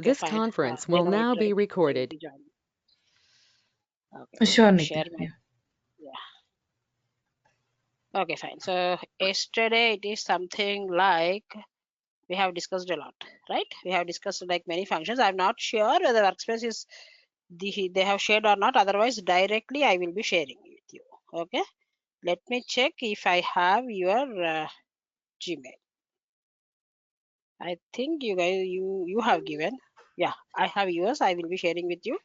Okay, This fine. conference Then will I now try be to recorded. join. Okay, let Sure, me Nitya. share my. Yeah. Yeah. Okay, fine. So yesterday it is something like we have discussed a lot, right? We have discussed like many functions. I'm not sure whether workspace is they have shared or not. Otherwise, directly I will be sharing with you. Okay. Let me check if I have your Gmail. I think you guys you have given. Yeah, I have yours. I will be sharing with you,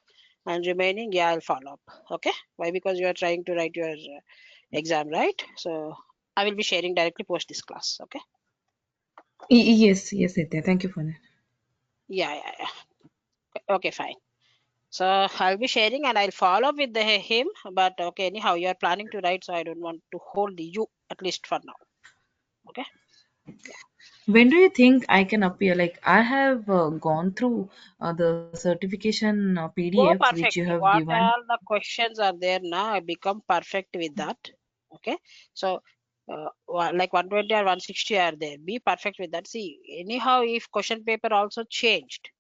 and remaining, yeah, I'll follow up. Okay. Why? Because you are trying to write your exam, right? So I will be sharing directly post this class. Okay. Yes, yes, Nitya. Thank you for that. Yeah, yeah, yeah. Okay, fine. So I'll be sharing and I'll follow up with him. But okay, anyhow, you are planning to write, so I don't want to hold you at least for now. Okay. Yeah. When do you think I can appear? Like I have gone through the certification Go PDFs which you perfect. have What given. all the questions are there now? I become perfect with that. Okay. So like 120 or 160 are there. Be perfect with that. See, anyhow, if question paper also changed,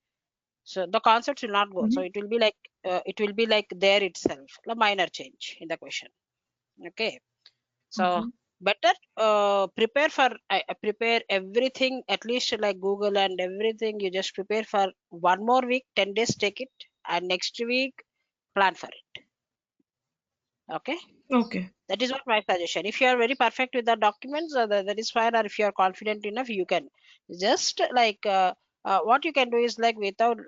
so the concepts will not go. So Mhm. it will be like there itself, a minor change in the question. Okay. So Okay. better prepare for prepare everything at least like Google and everything. You just prepare for 1 more week, 10 days, take it, and next week plan for it. Okay, Okay. that is what my suggestion. If you are very perfect with the documents, that is fine. Or if you are confident enough, you can just like what you can do is like without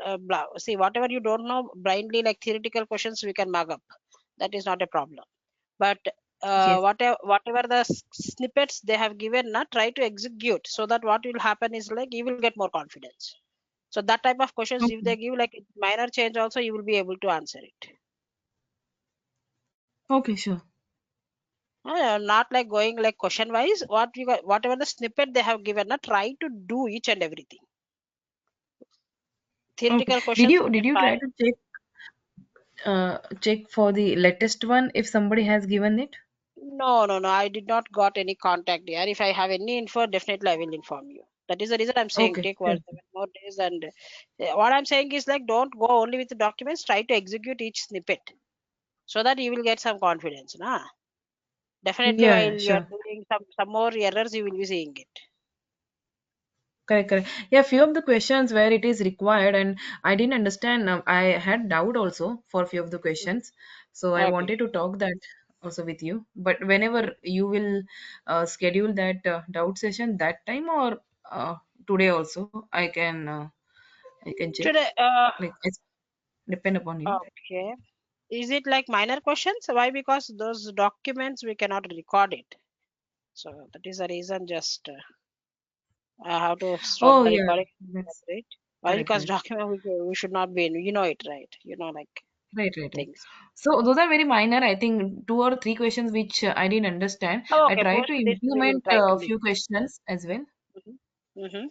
see whatever you don't know blindly like theoretical questions we can mug up. That is not a problem, but Yes. whatever the snippets they have given now try to execute so that what will happen is like you will get more confidence. So that type of questions if Okay. they give like minor change also you will be able to answer it. Okay, sure. Not like going like question wise what you got whatever the snippet they have given now try to do each and everything. Okay. Theoretical Did questions you you did can you try find. to check for the latest one if somebody has given it? No, I did not got any contact here. If I have any info, definitely I will inform you. That is the reason I'm saying Okay. take Sure. 7 more days. And what I'm saying is like don't go only with the documents. Try to execute each snippet so that you will get some confidence. Nah, definitely Yeah, while yeah, you are sure. doing some more errors, you will be seeing it. Correct, correct. Yeah, few of the questions where it is required, and I didn't understand. I had doubt also for few of the Mhm. questions, so I Okay. wanted to talk that also with you. But whenever you will schedule that doubt session that time or today also, I can check. Today, Like it's depend upon you. okay. Is it like minor questions? Why? Because those documents we cannot record it. So that is the reason. Just I have to stop Oh the yeah, recording. that's Right? Why? correct, Because correct. document we should not be in. You know it, right? You know like Right, right, right. things. So those are very minor. I think two or three questions which I didn't understand. Oh, I okay. tried Post to this. We will implement try to a do. few questions as well. Mm-hmm.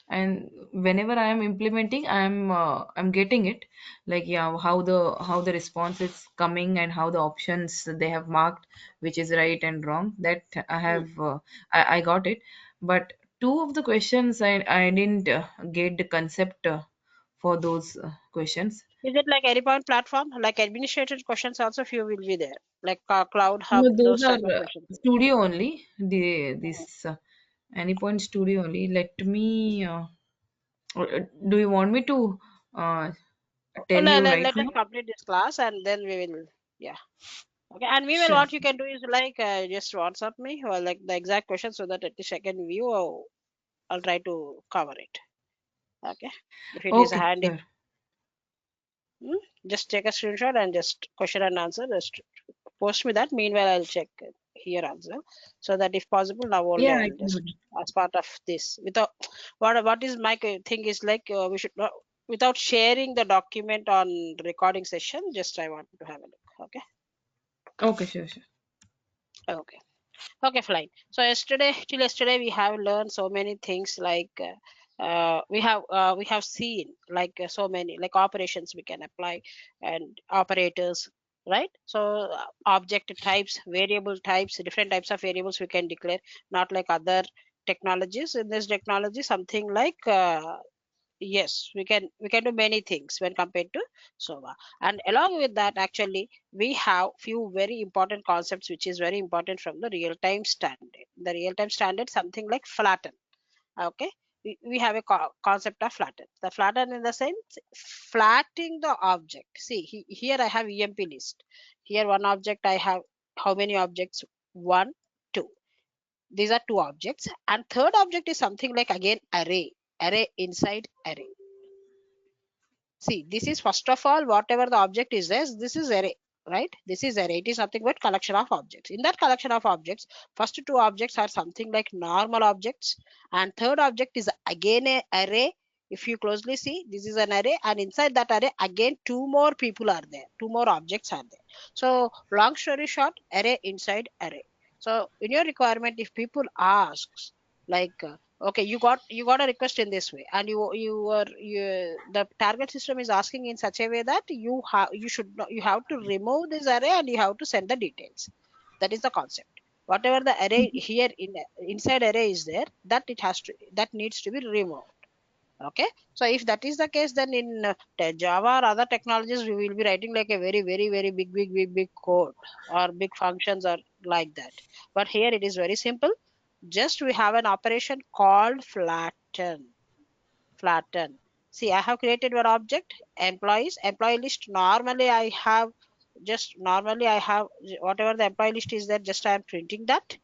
And whenever I am implementing, I'm getting it. Like yeah, how the response is coming and how the options they have marked, which is right and wrong. That I Hmm. have I got it. But two of the questions I didn't get the concept for those questions. Is it like any point platform? Like administrative questions also few will be there. Like Cloud Hub, No, those those type of are questions. studio only. The Mhm. this Anypoint studio only. Let me. Do you want me to uh, tell you right Let us now? complete this class and then we will. Yeah. Okay. And we will. Sure. What you can do is like just WhatsApp me or like the exact question so that at least I can view. Or I'll try to cover it. Okay. If it is Okay, handy, sure. just take a screenshot and just question and answer. Just post me that. Meanwhile, I'll check here also, so that if possible, now only Yeah, I I'll can do just that. as part of this. Without what is my thing is like we should not without sharing the document on recording session. Just I want to have a look. Okay. Okay, sure, sure. Okay. Okay, fine. So till yesterday, we have learned so many things. Like we have seen like so many like operations we can apply and operators, right? So object types, variable types, different types of variables we can declare. Not like other technologies. In this technology, something like Yes, we can do many things when compared to SOVA. And along with that, actually, we have few very important concepts which is very important from the real-time standard. The real-time standard, something like flatten. Okay, we have a concept of flatten. The flatten in the sense flattening the object. See, here I have EMP list. Here one object I have how many objects? One, two. These are two objects, and third object is something like again array inside array. See, this is first of all, whatever the object is there, this is array, right? This is array. It is nothing but collection of objects. In that collection of objects, first two objects are something like normal objects, and third object is again a array. If you closely see, this is an array, and inside that array, again, two more people are there, two more objects are there. So, long story short, array inside array. So, in your requirement, if people asks, like okay, you got a request in this way, and the target system is asking in such a way that you should not, you have to remove this array and you have to send the details. That is the concept. Whatever the array here inside array is there, that needs to be removed. Okay, so if that is the case, then in Java or other technologies, we will be writing like a very very very big code or big functions or like that. But here it is very simple. Just we have an operation called flatten. See, I have created one object, employee list. Normally I have whatever the employee list is there, just I am printing that.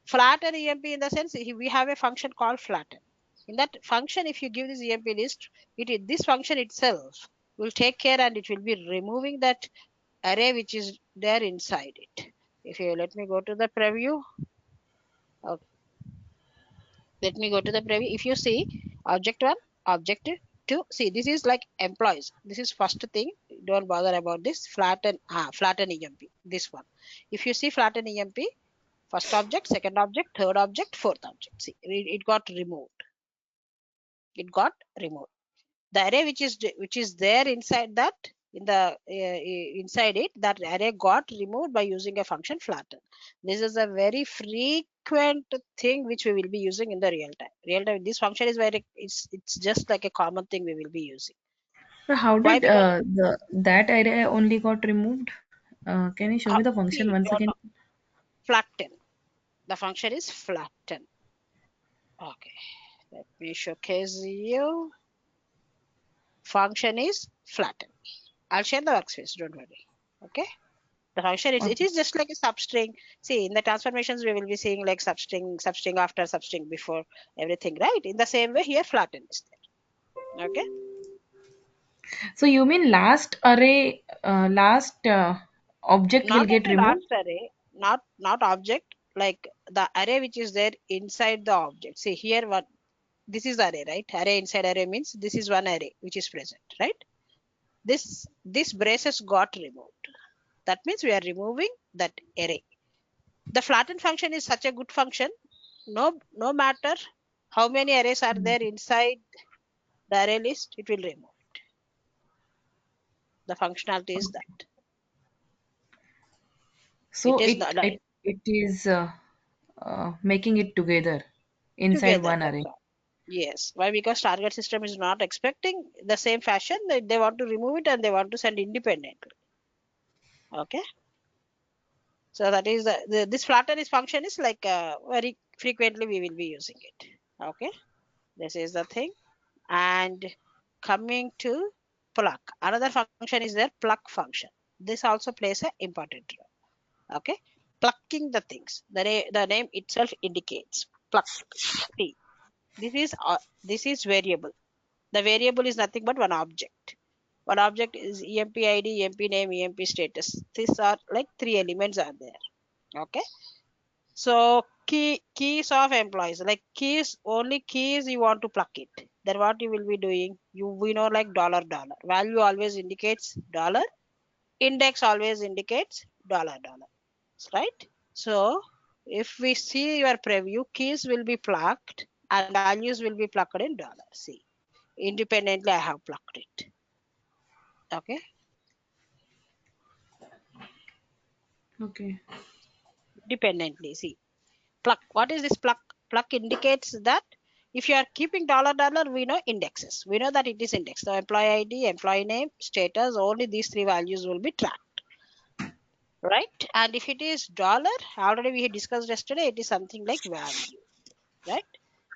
Flatten EMP in the sense we have a function called flatten. In that function, if you give this EMP list, this function itself will take care and it will be removing that array which is there inside it. If you let me go to the preview, let me go to the preview. If you see object one, object two, see this is like employees. This is first thing. Don't bother about this. Flatten EMP. This one. If you see flatten EMP, first object, second object, third object, fourth object. See, it got removed. It got removed. The array which is there inside that in the inside it, that array got removed by using a function flatten. This is a very frequent thing which we will be using in the real time. This function is very, it's just like a common thing we will be using. So how Why? did Because the that array only got removed? Can you show me the function see, once again? flatten, the function is flatten. Okay, let me showcase you. Function is flatten. I'll share the workspace, don't worry. Okay, the function it Okay. is just like a substring. See, in the transformations we will be seeing like substring after substring before everything, right? In the same way here flatten is there. Okay, So you mean last array, last object will not get only removed? last array, not object, like the array which is there inside the object. See here, what this is array, right? Array inside array means this is one array which is present, right? This braces got removed. That means we are removing that array. The flatten function is such a good function. No matter how many arrays are there inside the array list, it will remove. The functionality is Okay. that it So is it not it it is making it together inside together. one That's array. all. Yes. Why? Because target system is not expecting the same fashion. They want to remove it and they want to send independently. Okay. So that is this flatten is function is like very frequently we will be using it. Okay. This is the thing. And coming to pluck, another function is their pluck function. This also plays an important role. Okay, plucking the things, the name itself indicates pluck. See, this is variable. The variable is nothing but one object is emp id, emp name, emp status. These are like three elements are there. Okay, so keys of employees, like keys you want to pluck it. Then what you will be doing? We know like dollar value always indicates dollar, index always indicates dollar, right? So if we see your preview, keys will be plucked and values will be plucked in dollar. See, independently I have plucked it. Okay, Okay. independently. See, pluck. What is this pluck? Pluck indicates that If you are keeping dollar dollar, we know indexes. We know that it is indexed. So employee ID, employee name, status, only these three values will be tracked, right? And if it is dollar, already we had discussed yesterday, it is something like value, right?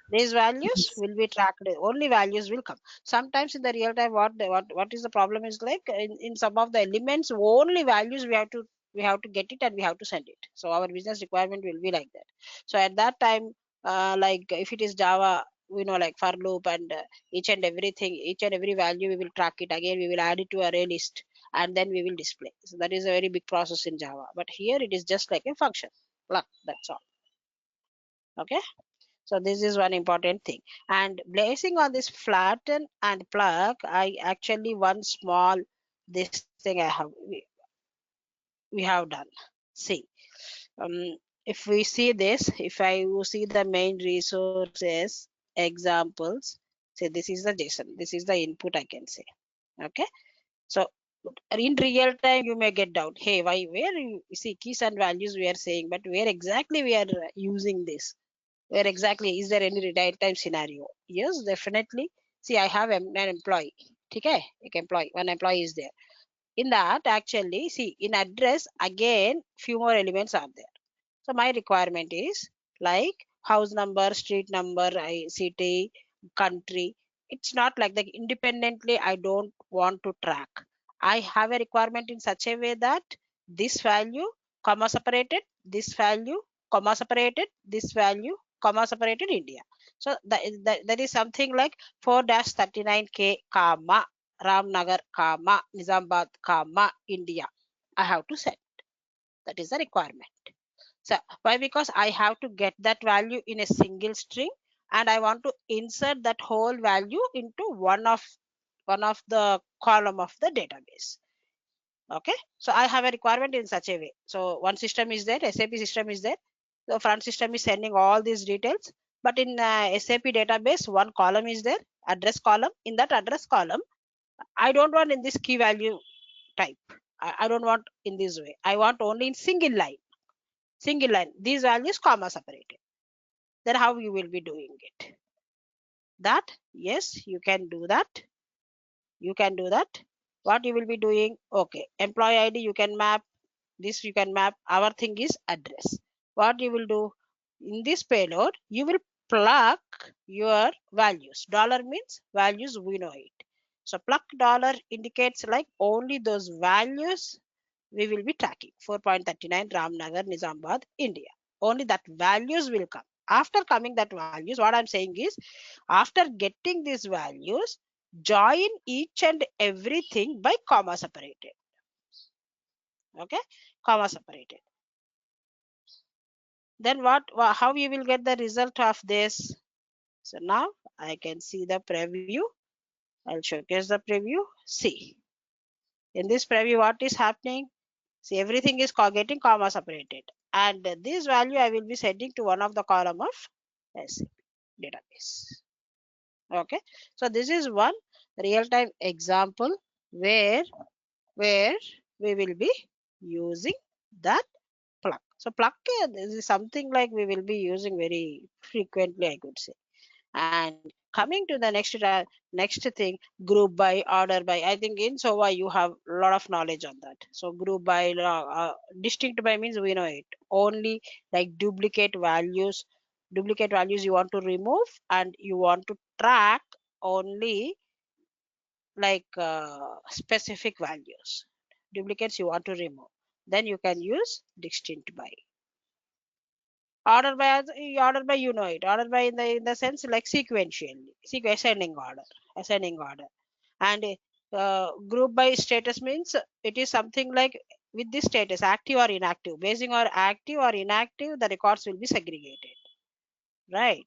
These values Yes. will be tracked. Only values will come. Sometimes in the real time, what is the problem is like in some of the elements, only values we have to get it and we have to send it. So our business requirement will be like that. So at that time, like if it is Java, we know like for loop and each and everything, each and every value we will track it again. We will add it to array list and then we will display. So that is a very big process in Java. But here it is just like a function. That's all. Okay. So this is one important thing. And basing on this flatten and plug, I actually one small this thing we have done. See, if we see this, if I will see the main resources examples, say this is the JSON, this is the input I can say. Okay. So in real time you may get doubt. Hey, why where you see keys and values we are saying, but where exactly we are using this? Where exactly is there any real time scenario? Yes, definitely. See, I have an employee. Okay, employee, one employee is there. In that, actually, see, in address again, few more elements are there. So my requirement is like house number, street number, city, country. It's not like that independently. I don't want to track. I have a requirement in such a way that this value, comma separated, this value, comma separated, this value, comma separated India. So that is something like 4-39K, comma, Ramnagar, comma, Nizamabad, comma, India. I have to set. That is the requirement. So why? Because I have to get that value in a single string and I want to insert that whole value into one of the column of the database. Okay. So I have a requirement in such a way. So one system is there, SAP system is there. The front system is sending all these details. But in SAP database, one column is there, address column. In that address column, I don't want in this key value type. I don't want in this way. I want only in single line. Single line. These values comma separated. Then how you will be doing it? That yes, you can do that. You can do that. What you will be doing? Okay, employee ID you can map. This you can map. Our thing is address. What you will do in this payload? You will plug your values. Dollar means values. We know it. So plug dollar indicates like only those values we will be tracking. 4.39 Ramnagar, Nizamabad, India. Only that values will come. After coming that values, what I'm saying is, after getting these values, join each and everything by comma separated. Okay, comma separated. Then how you will get the result of this? So now I can see the preview. I'll showcase the preview. See, in this preview, what is happening? See, everything is getting comma separated. And this value I will be sending to one of the column of SAP database. Okay. So this is one real-time example where where we will be using that plug. So plug this is something like we will be using very frequently, I could say. And coming to the next thing, group by, order by. I think in SOA you have a lot of knowledge on that. So group by, distinct by means we know it. Only like duplicate values you want to remove and you want to track only like specific values. Duplicates you want to remove. Then you can use distinct by. Order by you know it. Order by in the sense like sequentially, ascending order, and group by status means it is something like with this status active or inactive. Basing on active or inactive, the records will be segregated, right?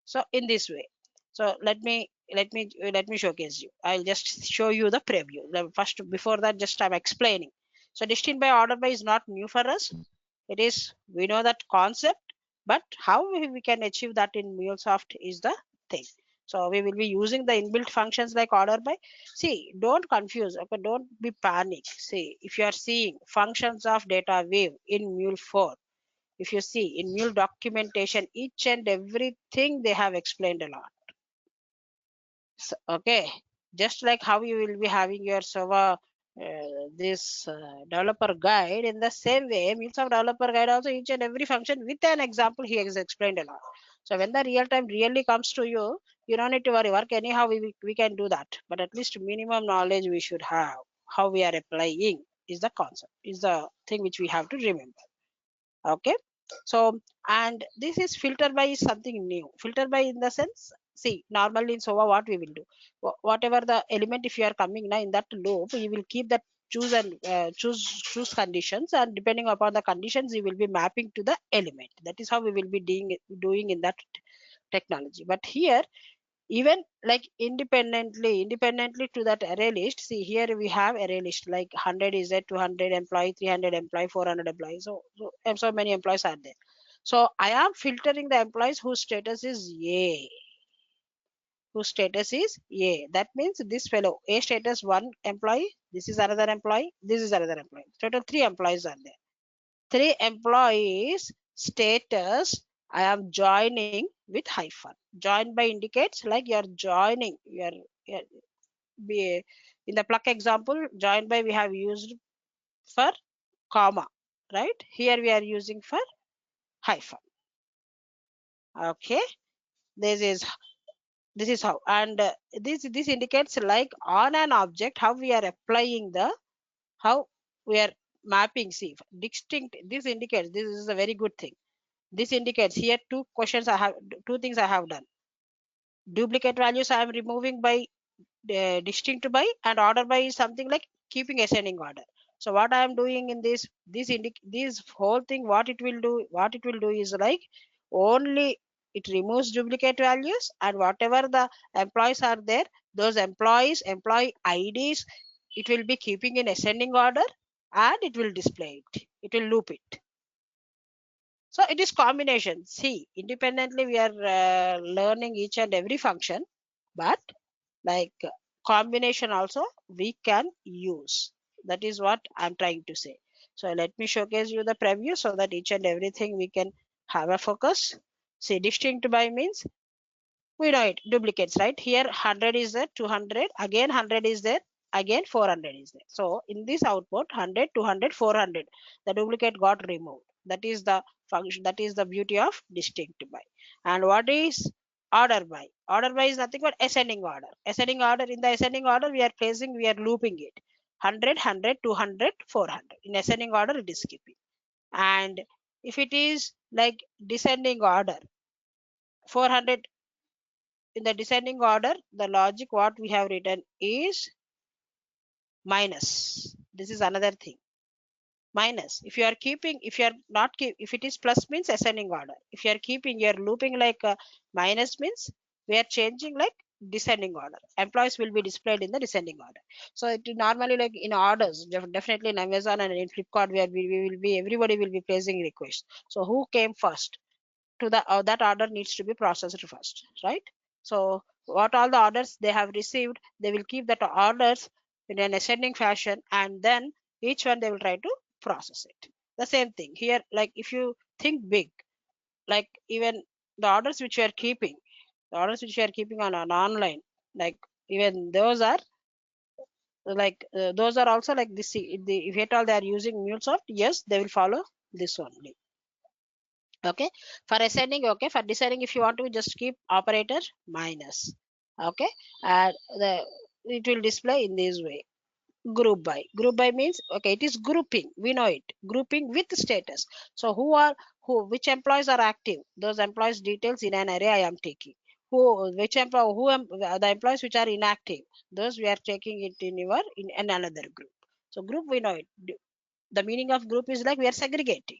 So in this way. So let me showcase you. I'll just show you the preview. First, before that, just I'm explaining. So distinct by order by is not new for us. It is, we know that concept, but how we can achieve that in MuleSoft is the thing. So we will be using the inbuilt functions like order by. See, don't confuse. Okay, don't be panic. See, if you are seeing functions of data wave in Mule 4, If you see in mule documentation, each and everything they have explained a lot. So, okay, just like how you will be having your server this developer guide, in the same way means of developer guide also each and every function with an example he has explained a lot. So when the real time really comes to you, you don't need to worry, work anyhow, we can do that, but at least minimum knowledge we should have how we are applying is the concept, is the thing which we have to remember. Okay, so and this is filter by something new. Filter by in the sense, see, normally in SOA what we will do, whatever the element, if you are coming now in that loop, you will keep that choose and choose conditions, and depending upon the conditions you will be mapping to the element. That is how we will be doing in that technology. But here, even like independently to that array list, see here we have array list like 100 is there, 200 employee, 300 employee, 400 employees, so many employees are there. So I am filtering the employees whose status is A, that means this fellow A status, one employee, this is another employee, this is another employee, total 3 employees are there. 3 employees status I am joining with hyphen. Join by indicates like you're joining. Be in the pluck example, join by we have used for comma, right? Here we are using for hyphen. Okay, this is how, and this indicates like on an object how we are applying the, how we are mapping. See, distinct. This indicates, this is a very good thing. This indicates here two things I have done. Duplicate values I am removing by distinct by, and order by is something like keeping ascending order. So what I am doing in this whole thing, what it will do is like only it removes duplicate values, and whatever the employees are there, those employee IDs, it will be keeping in ascending order, and it will display it will loop it. So it is combination. See, independently we are learning each and every function, but like combination also we can use. That is what I'm trying to say. So let me showcase you the preview so that each and everything we can have a focus. See, distinct by means we know it, duplicates, right? Here 100 is there, 200, again 100 is there, again 400 is there. So in this output 100, 200, 400, the duplicate got removed. That is the function, that is the beauty of distinct by. And what is order by? Order by is nothing but ascending order. Ascending order, in the ascending order we are placing, we are looping it 100, 100, 200, 400. In ascending order it is keeping. And if it is like descending order, 400, in the descending order, the logic what we have written is minus. This is another thing. Minus. If you are keeping, if you are not keep, if it is plus means ascending order. If you are keeping, you are looping like minus means we are changing like descending order. Employees will be displayed in the descending order. So it normally like in orders, definitely in Amazon and in Flipkart, where we will be, everybody will be placing requests. So who came first? To the that order needs to be processed first, right? So what all the orders they have received, they will keep that orders in an ascending fashion, and then each one they will try to process it. The same thing here, like if you think big, like even the orders which you are keeping, the orders which you are keeping on an online, like even those are like those are also like this. If at all they are using MuleSoft, yes, they will follow this only. Okay, for ascending, okay, for descending, if you want to just keep operator minus. Okay, and it will display in this way. Group by means, okay, it is grouping, we know it, grouping with status. So which employees are active, those employees details in an array I am taking. The employees which are inactive, those we are taking it in another group. So group, we know it. The meaning of group is like we are segregating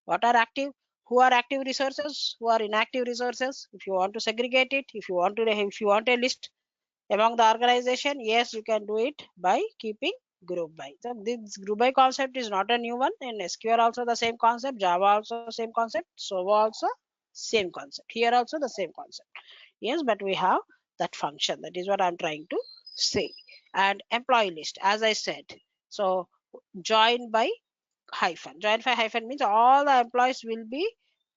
what are active, who are active resources, who are inactive resources. If you want to segregate it, if you want a list among the organization, yes, you can do it by keeping group by. So this group by concept is not a new one. In SQL also the same concept, Java also same concept, SOA also same concept, here also the same concept. Yes, but we have that function. That is what I'm trying to say. And employee list, as I said, so join by hyphen. Join by hyphen means all the employees will be,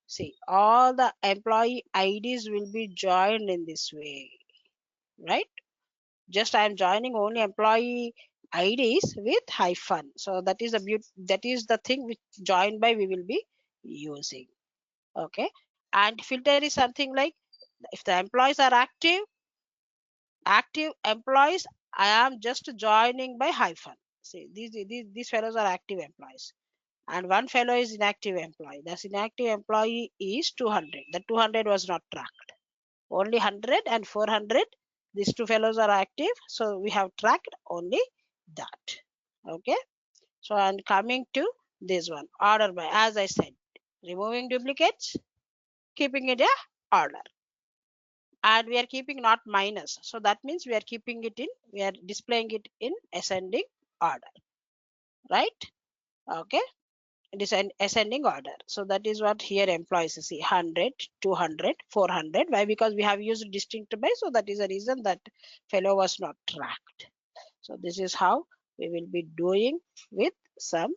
see, all the employee IDs will be joined in this way, right? Just I am joining only employee IDs with hyphen. So that is that is the thing which join by we will be using. Okay. And filter is something like if the employees are active employees, I am just joining by hyphen. See, these fellows are active employees. And one fellow is inactive employee. That inactive employee is 200. The 200 was not tracked. Only 100 and 400. These two fellows are active. So we have tracked only that. Okay. So I'm coming to this one. Order by, as I said, removing duplicates, keeping it a order. And we are keeping not minus. So that means we are keeping it in, we are displaying it in ascending order. Right? Okay. It is an ascending order. So that is what here employees see 100, 200, 400. Why? Because we have used distinct by. So that is the reason that fellow was not tracked. So this is how we will be doing with some.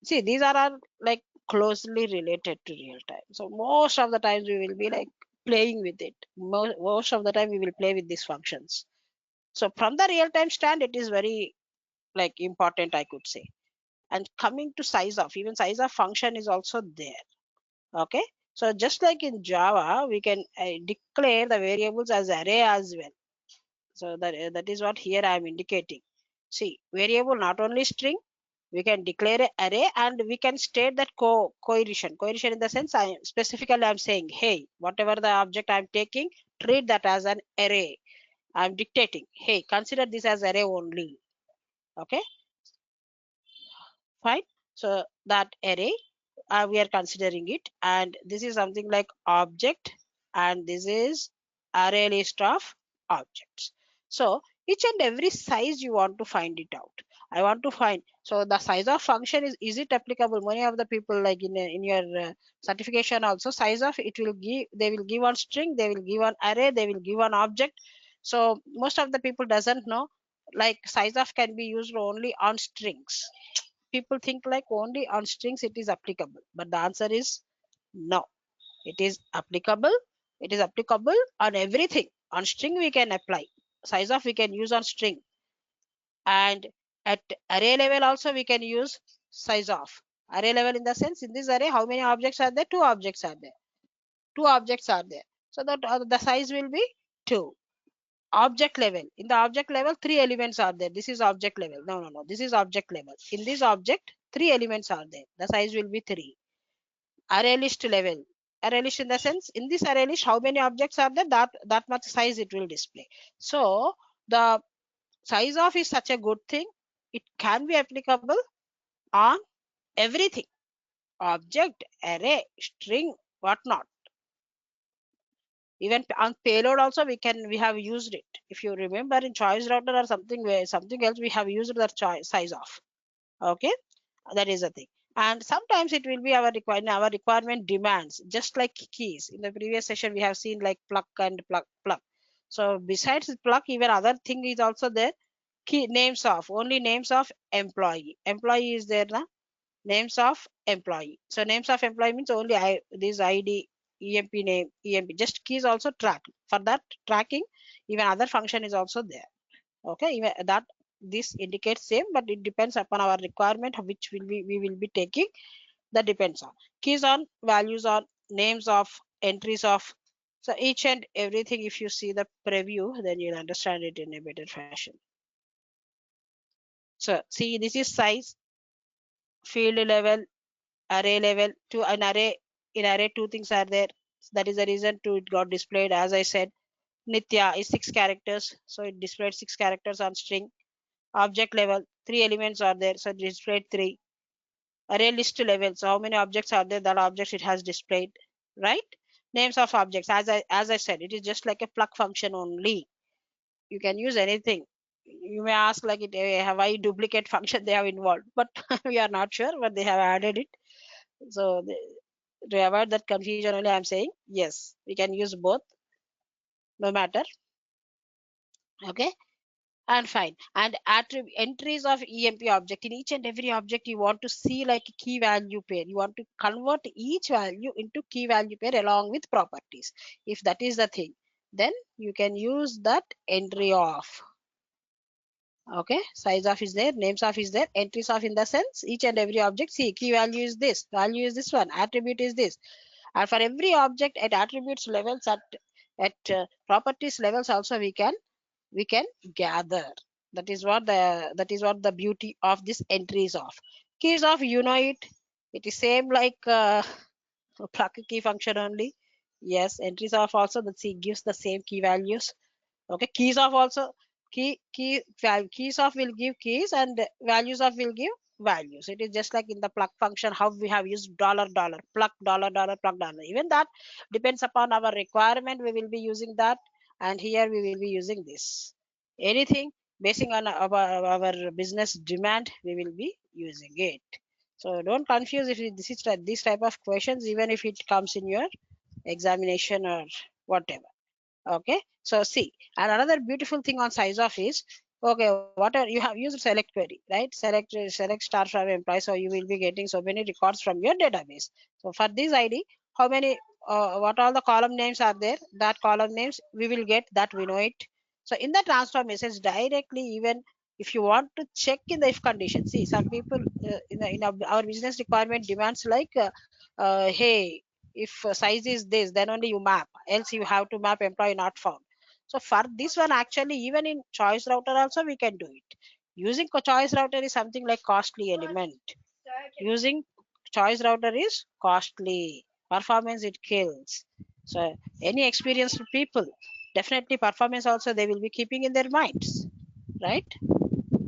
See, these are all like closely related to real time. So most of the times we will be like playing with it. Most of the time we will play with these functions. So from the real time stand, it is very like important, I could say. And coming to size of, even size of function is also there. Okay. So just like in Java, we can declare the variables as array as well. So that is what here I am indicating. See, variable not only string, we can declare an array and we can state that coercion. Coercion in the sense I specifically I'm saying, hey, whatever the object I'm taking, treat that as an array. I'm dictating, hey, consider this as array only. Okay, fine. So that array we are considering it, and this is something like object, and this is array list of objects. So each and every size you want to find it out. I want to find, so the size of function is it applicable? Many of the people like in your certification also, size of it will give, they will give one string, they will give one array, they will give one object. So most of the people doesn't know like size of can be used only on strings. People think like only on strings it is applicable, but the answer is no. It is applicable. It is applicable on everything. On string we can apply size of, we can use on string, and at array level also we can use size of. Array level in the sense, in this array how many objects are there? Two objects are there. Two objects are there. So that the size will be 2. Object level, in the object level 3 elements are there. This is object level. No, this is object level. In this object 3 elements are there. The size will be 3. Array list level, array list in the sense, in this array list how many objects are there, that much size it will display. So the size of is such a good thing. It can be applicable on everything, object, array, string, whatnot. Even on payload also we have used it. If you remember in choice router or something, where something else we have used the choice size of. Okay, that is the thing. And sometimes it will be our requirement demands, just like keys. In the previous session we have seen like pluck and pluck. So besides pluck, even other thing is also there. Key names of, only names of employee is there now. Names of employee. So names of employee means only this ID, EMP name, EMP. Just keys also track. For that tracking, even other function is also there. Okay, even that this indicates same, but it depends upon our requirement which will be we will be taking. That depends on keys on, values on, names of, entries of. So each and everything, if you see the preview, then you'll understand it in a better fashion. So see, this is size, field level, array level. To an array, in array two things are there. That is the reason to it got displayed. As I said, Nitya is 6 characters, so it displayed 6 characters on string. Object level, 3 elements are there, so it displayed 3. Array list level, so how many objects are there, that objects it has displayed, right? Names of objects, as I said, it is just like a pluck function only. You can use anything. You may ask like it have I duplicate function they have involved, but we are not sure, but they have added it. So to avoid that confusion only I'm saying yes, we can use both, no matter. Okay. And fine. And entries of EMP object. In each and every object, you want to see like a key value pair. You want to convert each value into key value pair along with properties. If that is the thing, then you can use that entry of. Okay, size of is there, names of is there, entries of in the sense each and every object. See, key value is this, value is this one, attribute is this. And for every object at attributes levels, at properties levels also we can gather. That is what the beauty of this entries of. Keys of, you know it is same like pluck key function only. Yes, entries of also that see gives the same key values. Okay, keys of also keys of will give keys and values of will give values. It is just like in the pluck function how we have used dollar dollar pluck dollar dollar pluck dollar. Even that depends upon our requirement, we will be using that, and here we will be using this. Anything basing on our business demand, we will be using it. So don't confuse if this is this type of questions, even if it comes in your examination or whatever. Okay, so see, and another beautiful thing on size of is, okay, whatever you have used select query, right? Select star from employee, so you will be getting so many records from your database. So for this ID, how many what all the column names are there, that column names we will get, that we know it. So in the transfer message directly, even if you want to check in the if condition, see some people our business requirement demands like hey, if size is this, then only you map, else you have to map employee not found. So for this one, actually even in choice router also we can do it. Using choice router is something like costly element. Using choice router is costly, performance it kills. So any experienced people, definitely performance also they will be keeping in their minds, right?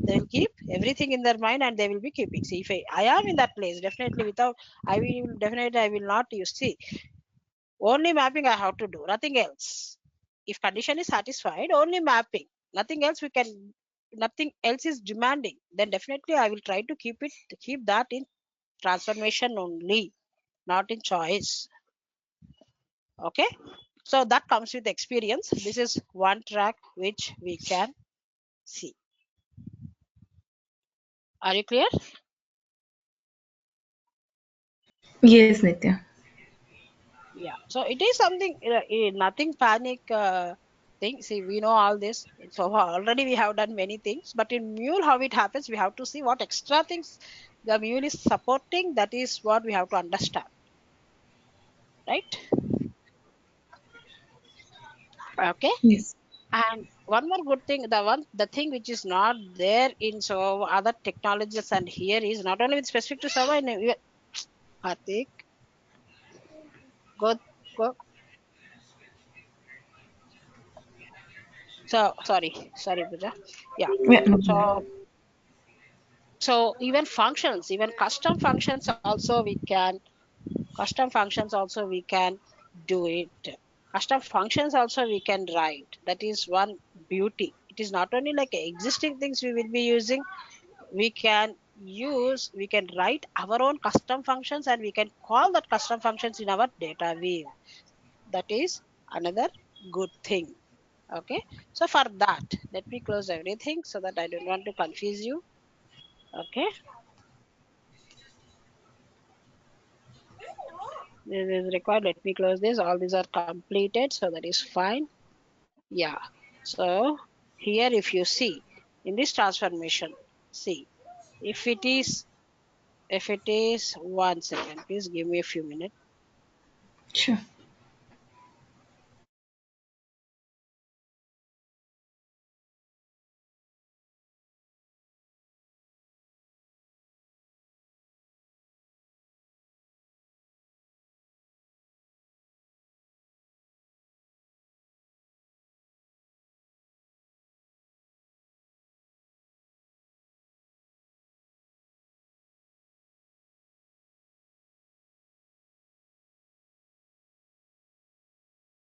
They'll keep everything in their mind and they will be keeping. See, if I am in that place, definitely without, I will not use. See, only mapping I have to do, nothing else. If condition is satisfied, only mapping, nothing else we can, nothing else is demanding. Then definitely I will try to keep that in transformation only, not in choice. Okay, so that comes with experience. This is one track which we can see. Are you clear? Yes, Nitya. Yeah, so it is something nothing panic thing. See, we know all this, so already we have done many things, but in mule how it happens, we have to see what extra things the mule is supporting. That is what we have to understand, right? Okay. Yes. And one more good thing, the thing which is not there in so other technologies and here is not only with specific to server in Karthik, go go. So sorry Pooja. Yeah, Yeah, no problem. so even functions, even custom functions also we can do it. Custom functions also we can write. That is one beauty. It is not only like existing things we will be using, we can write our own custom functions and we can call that custom functions in our data view. That is another good thing. Okay, so for that, let me close everything so that I don't want to confuse you. Okay, this is required. Let me close this. All these are completed, so that is fine. Yeah, so here if you see in this transformation, see, if it is 1 second, please give me a few minutes. Sure.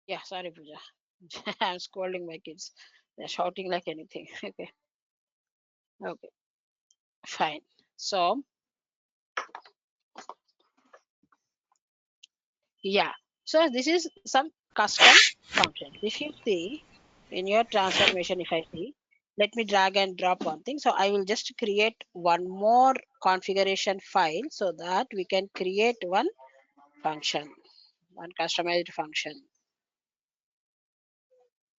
Yeah, sorry Pooja. I'm scolding my kids, they're shouting like anything. Okay, okay, fine. So yeah, so this is some custom functions. If you see in your transformation, if I see, let me drag and drop one thing. So I will just create one more configuration file so that we can create one function, one customized function.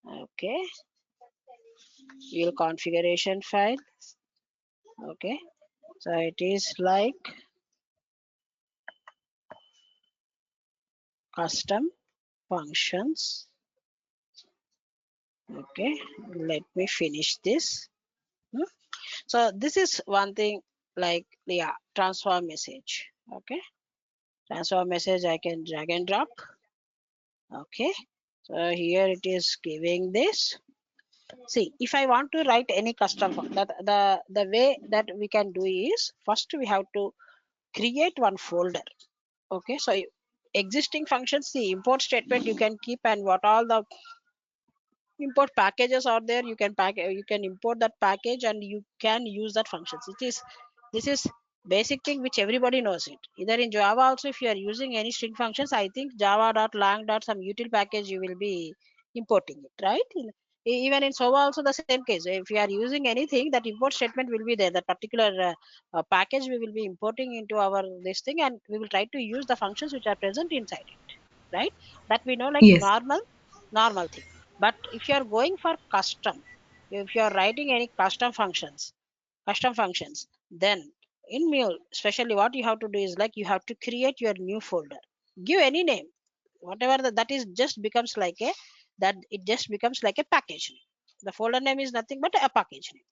Okay, your configuration file. Okay, so it is like custom functions. Okay, let me finish this. Hmm. So this is one thing, like, yeah, transform message. Okay, transform message I can drag and drop. Okay, so here it is giving this. See, if I want to write any custom that the way that we can do is, first we have to create one folder. Okay, so existing functions, the import statement you can keep, and what all the import packages are there, you can import that package and you can use that functions. It is, this is basic thing which everybody knows it. Either in Java also, if you are using any string functions, I think java.lang dot some util package you will be importing it, right? Even in Sova also the same case. If you are using anything, that import statement will be there, that particular package we will be importing into our this thing, and we will try to use the functions which are present inside it, right? That we know, like Yes. normal thing. But if you are going for custom, if you are writing any custom functions, then in mule especially what you have to do is, like, you have to create your new folder. Give any name, whatever that is, just becomes like a, that it just becomes like a package name. The folder name is nothing but a package name,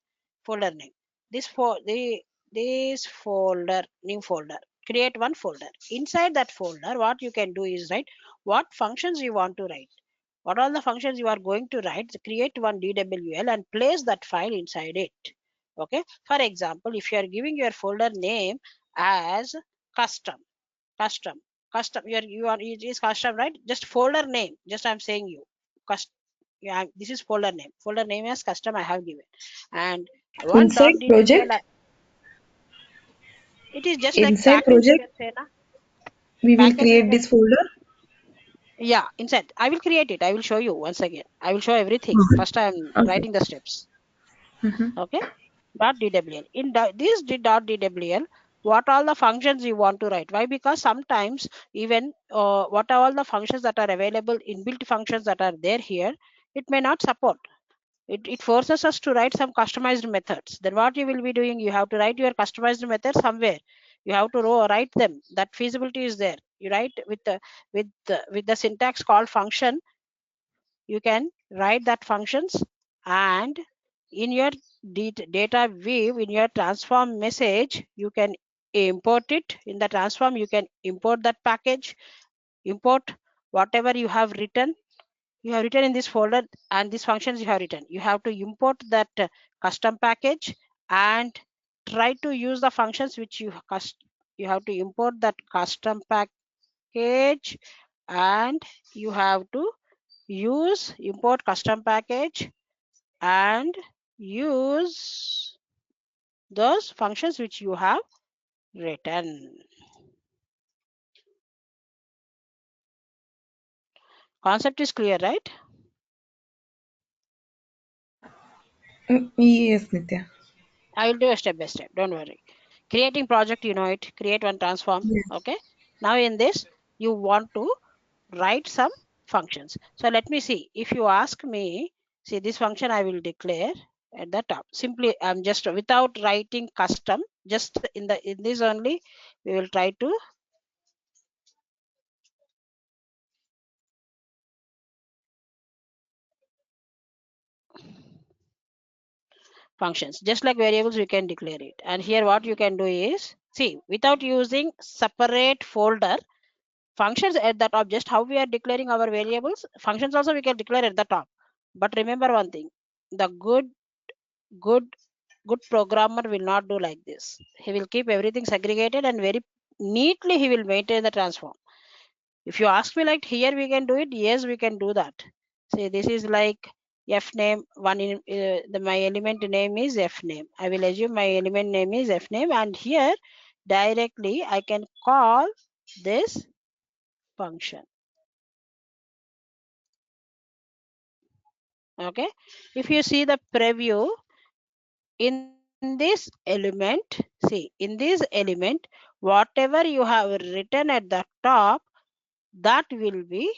folder name. This for the this folder, new folder, create one folder. Inside that folder, what you can do is, right, what functions you want to write, what are the functions you are going to write, create one DWL and place that file inside it. Okay, for example, if you are giving your folder name as custom, custom custom, you are, it is custom, right? Just folder name, just I'm saying you custom. Yeah, this is folder name as custom I have given. And one dot Inside DWL, project, it is just like inside package, you project, can say na, we will package you create can. this folder. Yeah, inside I will create it, I will show you once again, I will show everything. Oh, First I am okay. writing the steps. Mm-hmm. Okay, dot dwl in this dot dwl, what all the functions you want to write. Why? Because sometimes even what are all the functions that are available, inbuilt functions that are there here, it may not support. It forces us to write some customized methods. Then what you will be doing, you have to write your customized method somewhere. You have to write them, that feasibility is there. You write with the with the syntax called function, you can write that functions. And in your data view, in your transform message, you can import it. In the transform, you can import that package, import whatever you have written in this folder, and these functions you have written, you have to import that custom package, and try to use the functions which you have to import that custom package, and you have to use import custom package and use those functions which you have written. Concept is clear, right? Yes, Nitya. I will do a step by step, don't worry. Creating project, you know it, create one transform. Yes. Okay, now in this you want to write some functions. So let me see, if you ask me, see this function I will declare at the top. Simply I'm just without writing custom, just in this only we will try to functions, just like variables we can declare it. And here what you can do is, see, without using separate folder, functions at the top, just how we are declaring our variables, functions also we can declare at the top. But remember one thing, the good good programmer will not do like this. He will keep everything segregated and very neatly he will maintain the transform. If you ask me, like, here we can do it, yes we can do that. See, this is like f name one in my element name is f name. I will assume my element name is f name, and here directly I can call this function. Okay, if you see the preview, in this element, see, in this element, whatever you have written at the top, that will be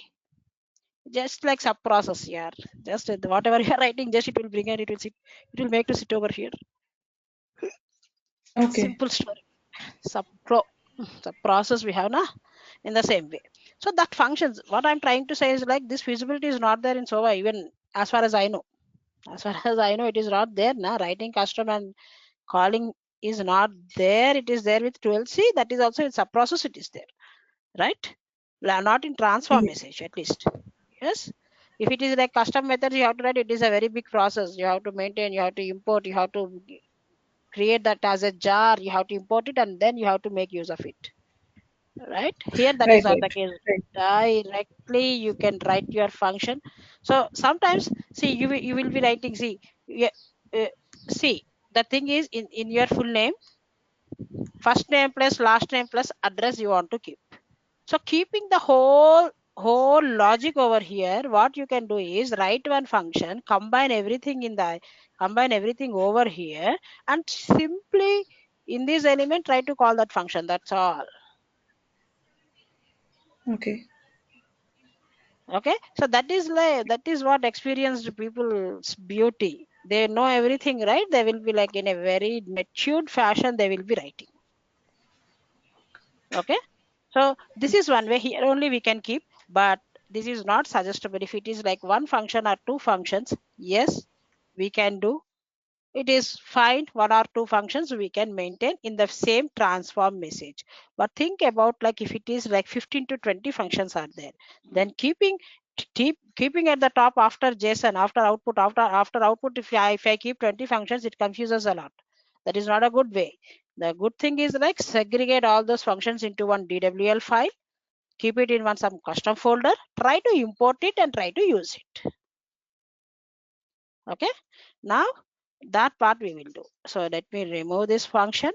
just like sub process here. Just whatever you are writing, just it will bring and it will sit, it will make to sit over here. Okay. Simple story. Sub pro sub process we have na in the same way. So that functions. What I'm trying to say is like this feasibility is not there in SOA, even as far as I know. As far as I know, it is not there na. Writing custom and calling is not there. It is there with 12c. That is also in sub process. It is there, right? Not in transform Ye- message at least. Yes. If it is like custom methods, you have to write. It is a very big process. You have to maintain. You have to import. You have to create that as a jar. You have to import it, and then you have to make use of it. Right here, that is Right, not the right, case. right. Directly, you can write your function. So sometimes, see, you will be writing. See, uh, see, the thing is in your full name, first name plus last name plus address you want to keep. So keeping the whole logic over here, what you can do is write one function, combine everything over here, and simply in this element try to call that function. That's all. Okay. Okay, so that is what experienced people's beauty. They know everything, right? They will be like in a very matured fashion. They will be writing. Okay, so this is one way. Here only we can keep, but this is not suggestible. If it is like one function or two functions, yes, we can do. It is fine. One or two functions we can maintain in the same transform message. But think about like if it is like 15 to 20 functions are there, then keeping at the top after JSON, after output, if I keep 20 functions, it confuses a lot. That is not a good way. The good thing is like segregate all those functions into one DWL file, keep it in one some custom folder, try to import it and try to use it. Okay, now that part we will do. So let me remove this function.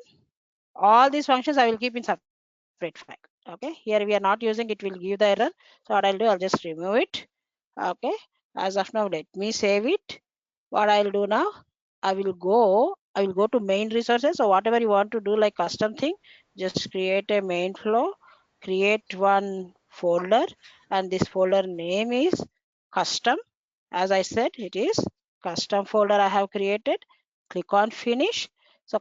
All these functions I will keep in separate file. Okay, here we are not using, it will give the error. So what I'll do, I'll just remove it. Okay, as of now, let me save it. What I'll do now, I will go to main resources. So whatever you want to do like custom thing, just create a main flow, create one folder, and this folder name is custom. As I said, it is custom folder I have created. Click on finish. So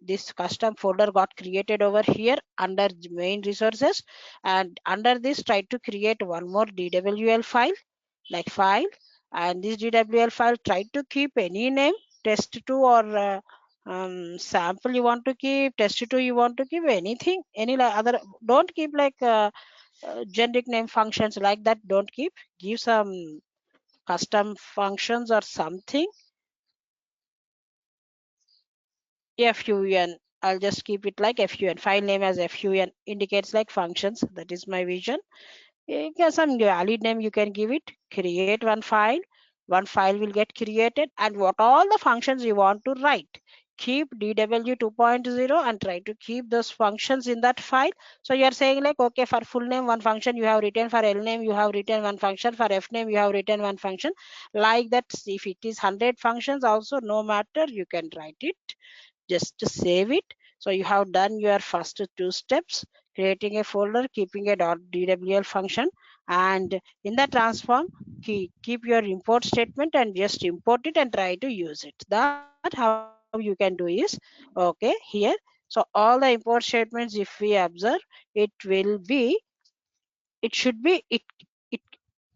this custom folder got created over here under main resources, and under this try to create one more DWL file, like file, and this DWL file try to keep any name, test2 or sample you want to keep, test2 you want to keep, anything, any other, don't keep like generic name functions like that, don't keep, give some custom functions or something. FUN, I'll just keep it like FUN, file name as FUN, indicates like functions. That is my vision. You can some valid name you can give it, create one file will get created, and what all the functions you want to write, keep DW 2.0 and try to keep those functions in that file. So you are saying like, okay, for full name one function you have written, for L name you have written one function, for F name you have written one function, like that. If it is 100 functions also, no matter, you can write it, just to save it. So you have done your first two steps, creating a folder, keeping a .dwl function, and in the transform, keep your import statement and just import it and try to use it. That how you can do is, okay, here. So all the import statements, if we observe, it will be, it should be, it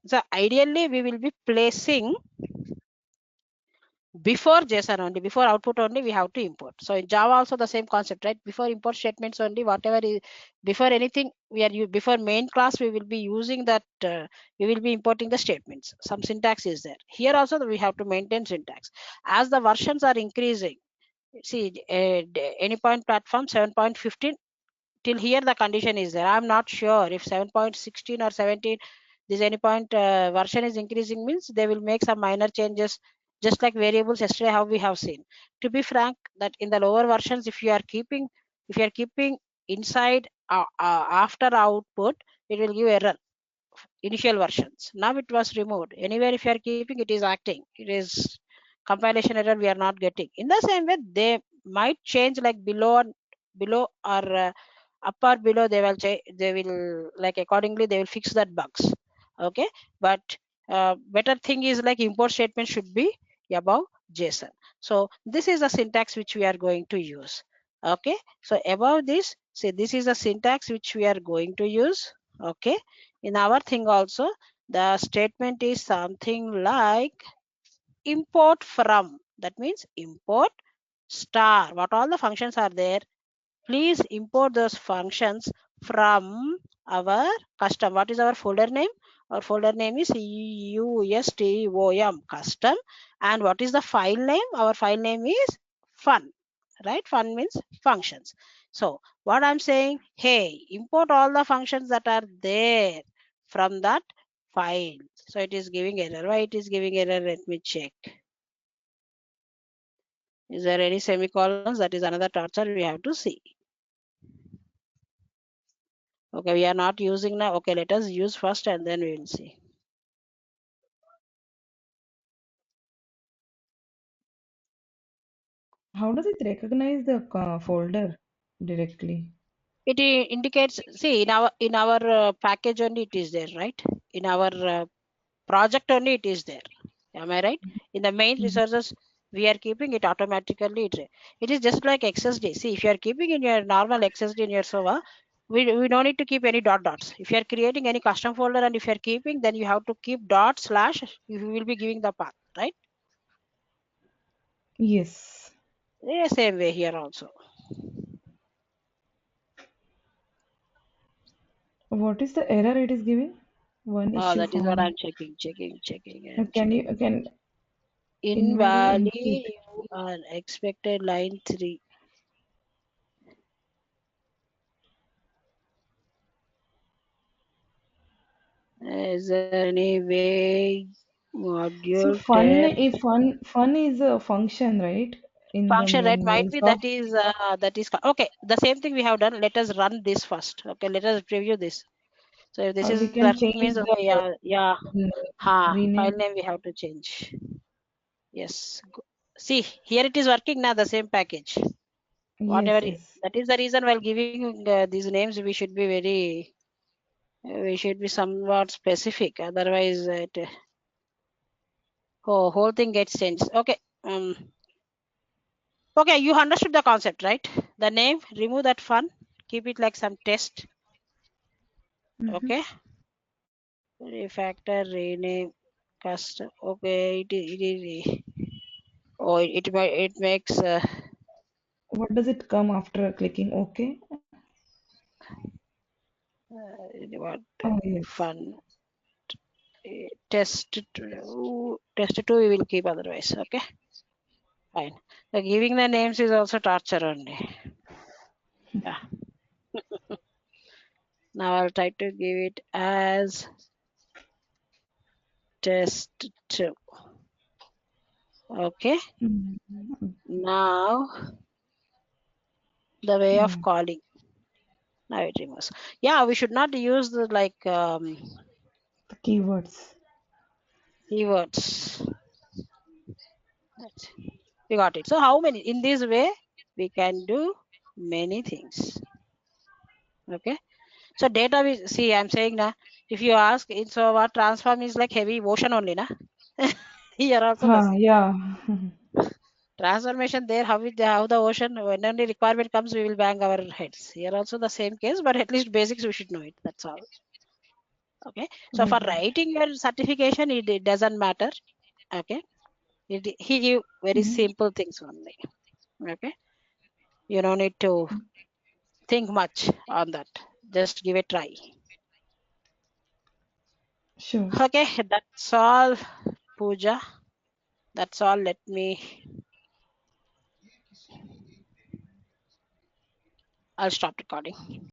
so ideally we will be placing before JSON only, before output only we have to import. So in Java also the same concept, right? Before import statements only, whatever is before anything we are before main class we will be using that, we will be importing the statements. Some syntax is there. Here also we have to maintain syntax. As the versions are increasing, see, Anypoint platform 7.15, till here the condition is there. I'm not sure if 7.16 or 17 this Anypoint version is increasing, means they will make some minor changes, just like variables yesterday how we have seen. To be frank, that in the lower versions, if you are keeping inside after output, it will give error. Initial versions, now it was removed. Anywhere if you are keeping, it is acting, it is compilation error we are not getting. In the same way, they might change like below or up or below. They will change. They will like accordingly. They will fix that bugs. Okay, but better thing is like import statement should be above JSON. So this is the syntax which we are going to use. Okay, so above this, say this is the syntax which we are going to use. Okay, in our thing also the statement is something like import from. That means import star. What all the functions are there? Please import those functions from our custom. What is our folder name? Our folder name is USTOM custom. And what is the file name? Our file name is fun. Right? Fun means functions. So what I'm saying, hey, import all the functions that are there from that file. So it is giving error. Why it is giving error? Let me check. Is there any semicolons? That is another torture we have to see. Okay, we are not using now. Okay, let us use first and then we will see. How does it recognize the folder directly? It indicates, see, in our package only it is there, right? In our project only it is there. Am I right? In the main Mhm. resources we are keeping it automatically. It is just like XSD. See, if you are keeping in your normal XSD in your server, we don't need to keep any dots. If you are creating any custom folder and if you are keeping, then you have to keep dot slash. You will be giving the path, right? Yes. Yeah, same way here also. What is the error it is giving? One Oh, issue that is what found. I'm checking and Can checking. you can invalid Invalid, input? you are expected line 3. Is there any way So module fun, tab if fun is a function, right? In the function, right? Might main be SOC. that is okay. The same thing we have done. Let us run this first. Okay, let us preview this. So if this We is can working change means okay, the yeah. name, File rename. name we have to change. Yes. See, here it is working now, the same package. Whatever Yes, yes. that is the reason while giving these names we should be very we should be somewhat specific, otherwise it whole thing gets changed. Okay, okay, you understood the concept, right? The name, remove that fun, keep it like some test. Hmm. Okay, refactor, rename, custom. Okay, it oh it makes What does it come after clicking OK? what Oh, yes. fun test 2 we will keep otherwise. Okay, fine. So giving the names is also torture only. Yeah. Now I'll try to give it as test 2. Okay. Mm. Now the way of Yeah, calling. Now it removes. Yeah, we should not use the like the keywords. keywords. That's- We got it. So how many? In this way, we can do many things. Okay. So data we see. I'm saying now. If you ask, so what transform is like heavy ocean only, na? Here also the same. Yeah. Transformation there, how the ocean, when only requirement comes, we will bang our heads. Here also the same case, but at least basics we should know it. That's all. Okay. So for Okay. writing your certification, it doesn't matter. Okay. He give very Mhm. simple things only. Okay. You don't need to think much on that. Just give it try. Sure. Okay. That's all, Pooja. That's all. Let me. I'll stop recording.